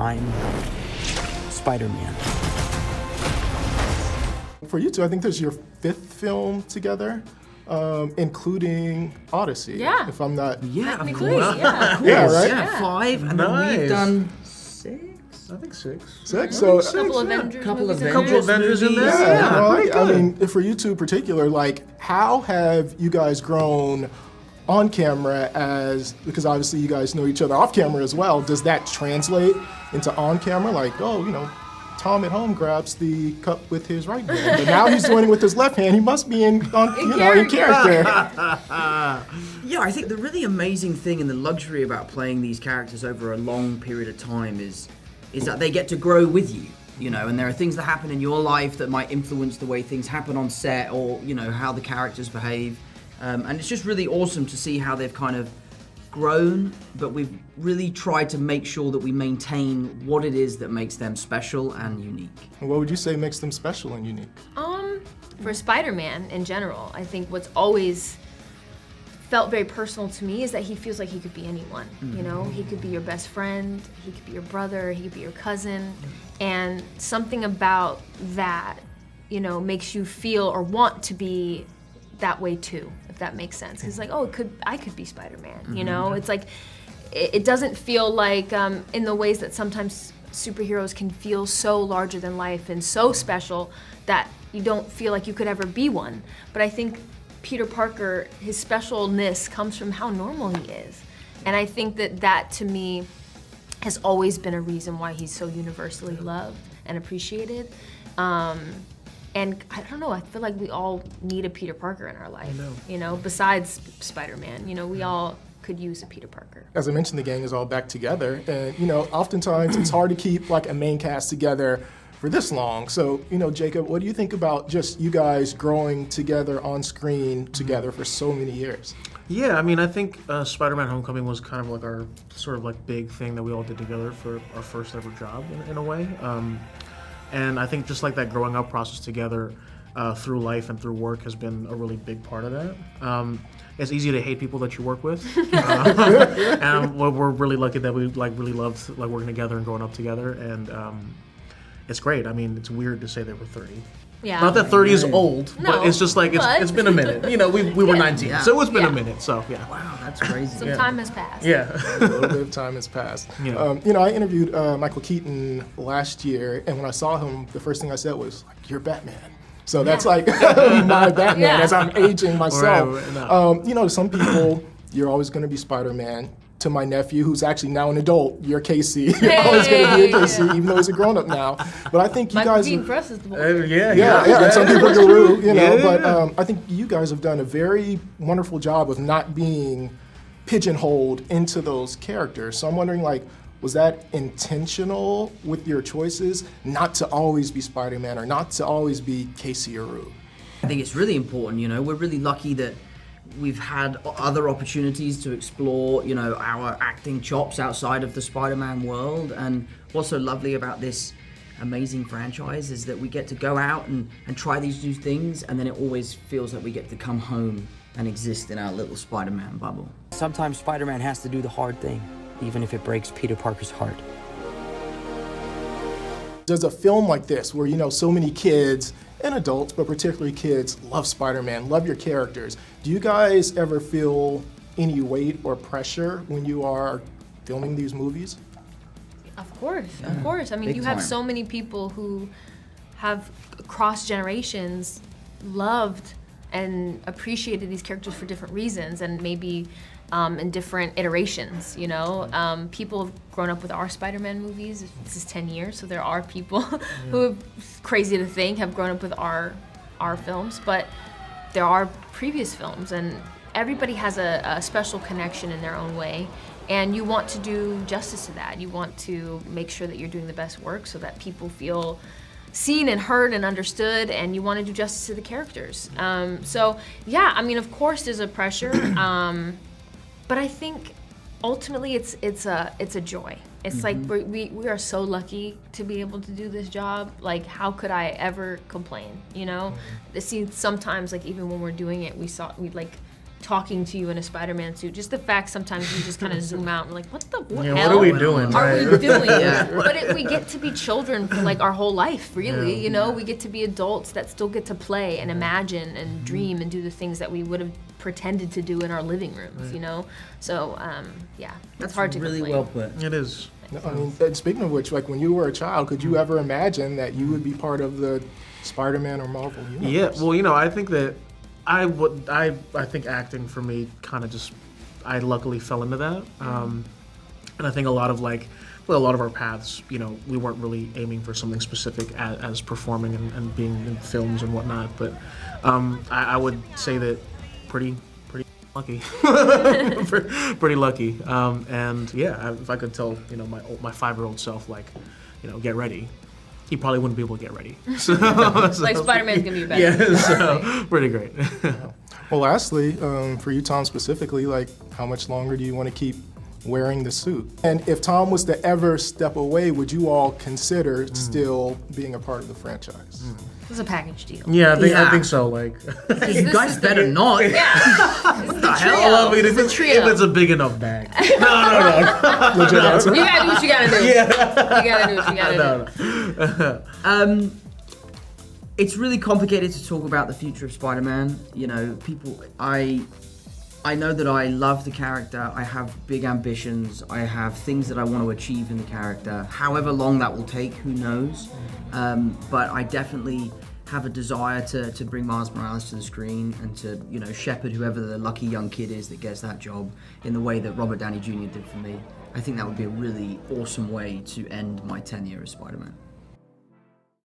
I'm Spider-Man. For you two, I think this is your 5th film together, including Odyssey. Yeah. If I'm not... Yeah, of Technically, course. yeah. Yeah, right? Yeah, 5, and then Nice. we've done 6? I think 6. 6? So, A couple Avengers Couple movies of Couple Avengers in there. yeah, Yeah, well, pretty I good. mean, for you two in particular, like, how have you guys grown on camera because obviously you guys know each other off camera as well. Does that translate into on camera? Like, oh, you know, Tom at home grabs the cup with his right hand, but now he's doing it with his left hand. He must be in character. Yeah, I think the really amazing thing and the luxury about playing these characters over a long period of time is that they get to grow with you, you know, and there are things that happen in your life that might influence the way things happen on set or, you know, how the characters behave. And it's just really awesome to see how they've kind of grown, but we've really tried to make sure that we maintain what it is that makes them special and unique. And what would you say makes them special and unique? For Spider-Man in general, I think what's always felt very personal to me is that he feels like he could be anyone. You know, he could be your best friend, he could be your brother, he could be your cousin, and something about that, you know, makes you feel or want to be that way too, if that makes sense. It's like, oh, I could be Spider-Man, you know? It's like, it doesn't feel like, in the ways that sometimes superheroes can feel so larger than life and so special that you don't feel like you could ever be one. But I think Peter Parker, his specialness comes from how normal he is. And I think that to me has always been a reason why he's so universally loved and appreciated. And I don't know, I feel like we all need a Peter Parker in our life, you know, besides Spider-Man. You know, we all could use a Peter Parker. As I mentioned, the gang is all back together, and, you know, oftentimes it's hard to keep, like, a main cast together for this long. So, you know, Jacob, what do you think about just you guys growing together on screen together for so many years? Yeah, I mean, I think Spider-Man Homecoming was kind of like our sort of like big thing that we all did together for our first ever job in a way. And I think just like that growing up process together through life and through work has been a really big part of that. It's easy to hate people that you work with, and we're really lucky that we like really loved like working together and growing up together, and it's great. I mean, it's weird to say that we're 30. Yeah. Not that 30 is old, No, but it's just like it's been a minute. You know, we were 19, Yeah. so it's been Yeah. a minute. So yeah. Wow, that's crazy. Some time has passed. Yeah. A little bit of time has passed. Yeah. You know, I interviewed Michael Keaton last year, and when I saw him, the first thing I said was, like, "You're Batman." So that's like my Batman Yeah. as I'm aging myself. Right, no. You know, to some people, you're always going to be Spider-Man. To my nephew, who's actually now an adult, you're Casey. You're always going to be a Casey, even though he's a grown-up now. But I think you Michael guys... Keaton for us is the boy. Yeah, and some people guru, you know, Yeah, but yeah. I think you guys have done a very wonderful job of not being pigeonholed into those characters. So I'm wondering, like, was that intentional with your choices, not to always be Spider-Man or not to always be Casey or Rue? I think it's really important, you know, we're really lucky that we've had other opportunities to explore, you know, our acting chops outside of the Spider-Man world. And what's so lovely about this amazing franchise is that we get to go out and try these new things, and then it always feels like we get to come home and exist in our little Spider-Man bubble. Sometimes Spider-Man has to do the hard thing, even if it breaks Peter Parker's heart. Does a film like this, where, you know, so many kids and adults, but particularly kids, love Spider-Man, love your characters, do you guys ever feel any weight or pressure when you are filming these movies? Of course. I mean, Big you have time. so many people who have across generations loved and appreciated these characters for different reasons, and maybe in different iterations, you know. People have grown up with our Spider-Man movies. This is 10 years, so there are people who, crazy to think, have grown up with our films, but there are previous films, and everybody has a special connection in their own way, and you want to do justice to that. You want to make sure that you're doing the best work so that people feel seen and heard and understood, and you want to do justice to the characters. So yeah, I mean, of course there's a pressure, but I think ultimately it's a joy. It's like we are so lucky to be able to do this job. Like, how could I ever complain, you know? See, sometimes, like, even when we're doing it, we like talking to you in a Spider-Man suit. Just the fact sometimes you just kind of zoom out and like, what the hell what are we doing? are we doing? Yeah. But we get to be children for like our whole life, really. You know, we get to be adults that still get to play and imagine and dream and do the things that we would have pretended to do in our living rooms. You know, so yeah, That's it's hard to really complain. well put. It is. I mean, and speaking of which, like when you were a child, could you ever imagine that you would be part of the Spider-Man or Marvel universe? Yeah, well, you know, I think that I think acting for me kind of just, I luckily fell into that. And I think a lot of our paths, you know, we weren't really aiming for something specific as performing and being in films and whatnot. But I would say that pretty lucky, pretty lucky. And yeah, if I could tell, you know, my 5-year-old self, like, you know, get ready, he probably wouldn't be able to get ready. So, Like Spider-Man's gonna be better. yeah, so pretty great. Well, lastly, for you, Tom, specifically, like how much longer do you want to keep wearing the suit? And if Tom was to ever step away, would you all consider still being a part of the franchise? It's a package deal. Yeah, I Yeah. think so. Like, You guys better not. Yeah. It's the trio. I mean, if It's a trio. it's a big enough bag. No. Legit answer? You gotta do what you gotta do. You gotta do what you gotta do. No. It's really complicated to talk about the future of Spider-Man. You know, I know that I love the character. I have big ambitions. I have things that I want to achieve in the character. However long that will take, who knows? But I definitely have a desire to bring Miles Morales to the screen and to, you know, shepherd whoever the lucky young kid is that gets that job in the way that Robert Downey Jr. did for me. I think that would be a really awesome way to end my tenure as Spider-Man.